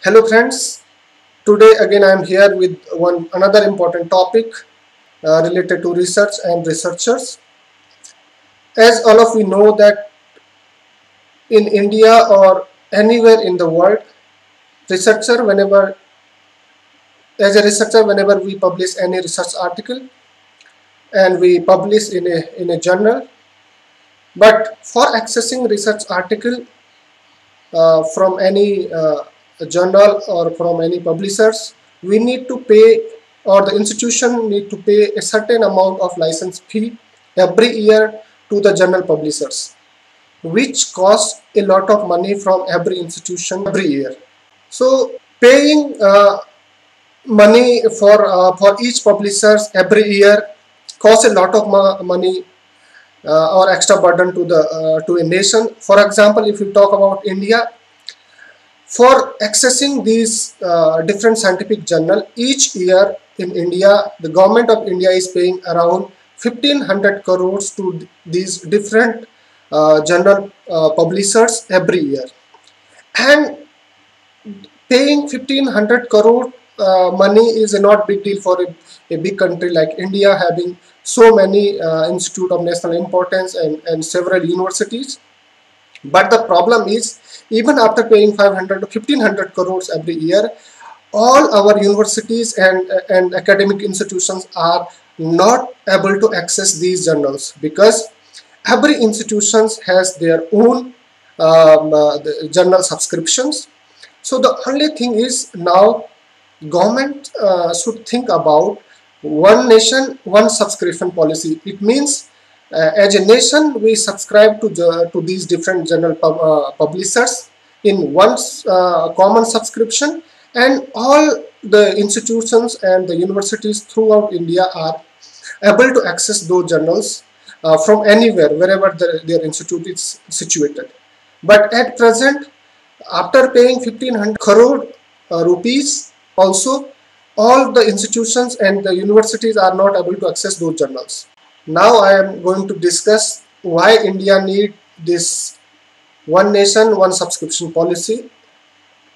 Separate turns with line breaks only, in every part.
Hello friends, today again I am here with another important topic related to research and researchers. As all of you know that in India or anywhere in the world, researcher whenever as a researcher whenever we publish any research article and we publish in a journal, but for accessing research article from any journal or from any publishers, we need to pay, or the institution need to pay a certain amount of license fee every year to the journal publishers, which costs a lot of money from every institution every year. So paying money for each publishers every year costs a lot of money or extra burden to a nation. For example, if we talk about India, for accessing these different scientific journal each year in India, the government of India is paying around 1500 crores to these different journal publishers every year. And paying 1500 crore money is a not big deal for a big country like India, having so many institute of national importance and several universities. But the problem is, even after paying 500 to 1500 crores every year, all our universities and academic institutions are not able to access these journals because every institution has their own the journal subscriptions. So the only thing is now government should think about one nation, one subscription policy. It means as a nation we subscribe to these different journal publishers in one common subscription, and all the institutions and the universities throughout India are able to access those journals from anywhere, wherever their institute is situated. But at present, after paying 1500 crore rupees, also all the institutions and the universities are not able to access those journals. Now I am going to discuss why India need this one nation, one subscription policy.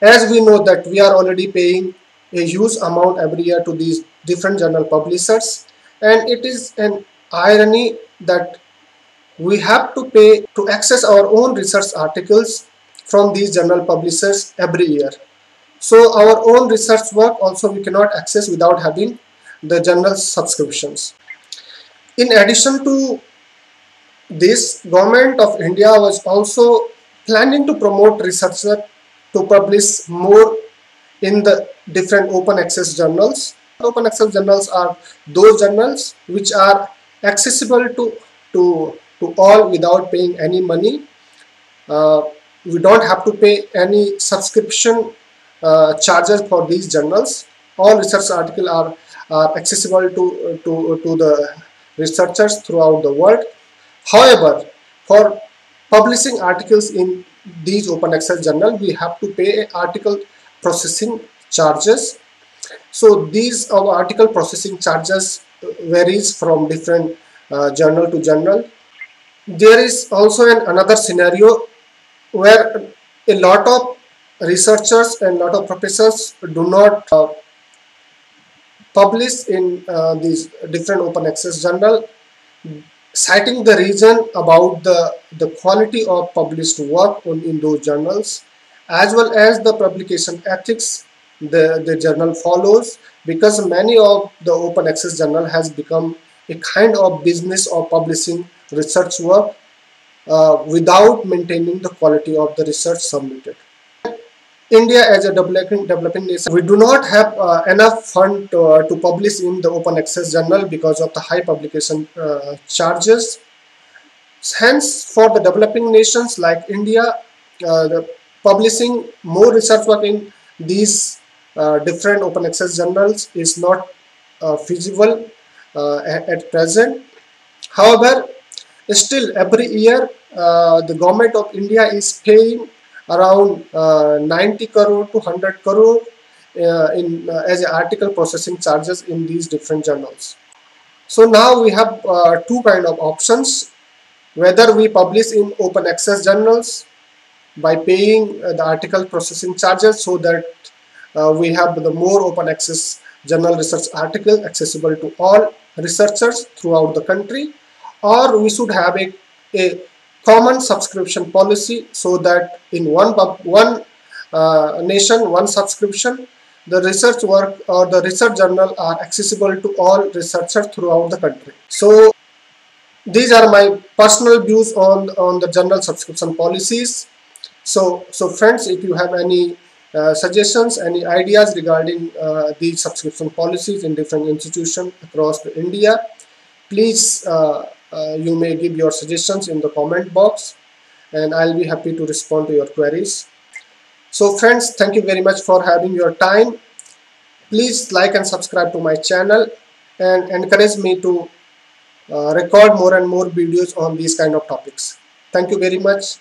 As we know that we are already paying a huge amount every year to these different journal publishers, and it is an irony that we have to pay to access our own research articles from these journal publishers every year. So our own research work also we cannot access without having the journal subscriptions. In addition to this, government of India was also planning to promote researchers to publish more in the different open access journals. Open access journals are those journals which are accessible to all without paying any money. We don't have to pay any subscription charges for these journals. All research articles are accessible to the researchers throughout the world. However, for publishing articles in these open access journals, we have to pay article processing charges. So these article processing charges varies from different journal to journal. There is also another scenario where a lot of researchers and a lot of professors do not publish in these different open access journal, citing the reason about the quality of published work in those journals, as well as the publication ethics the journal follows, because many of the open access journal has become a kind of business of publishing research work without maintaining the quality of the research submitted. India as a developing nation, we do not have enough fund to publish in the open access journal because of the high publication charges. Hence, for the developing nations like India, publishing more research work in these different open access journals is not feasible at present. However, still every year the government of India is paying around 90 crore to 100 crore as article processing charges in these different journals. So now we have two kind of options: whether we publish in open access journals by paying the article processing charges so that we have the more open access journal research article accessible to all researchers throughout the country, or we should have a common subscription policy so that in one nation, one subscription, the research work or the research journal are accessible to all researchers throughout the country. So these are my personal views on the journal subscription policies. So friends, if you have any suggestions, any ideas regarding these subscription policies in different institutions across India, please you may give your suggestions in the comment box, and I'll be happy to respond to your queries. So friends, thank you very much for having your time. Please like and subscribe to my channel and encourage me to record more and more videos on these kind of topics. Thank you very much.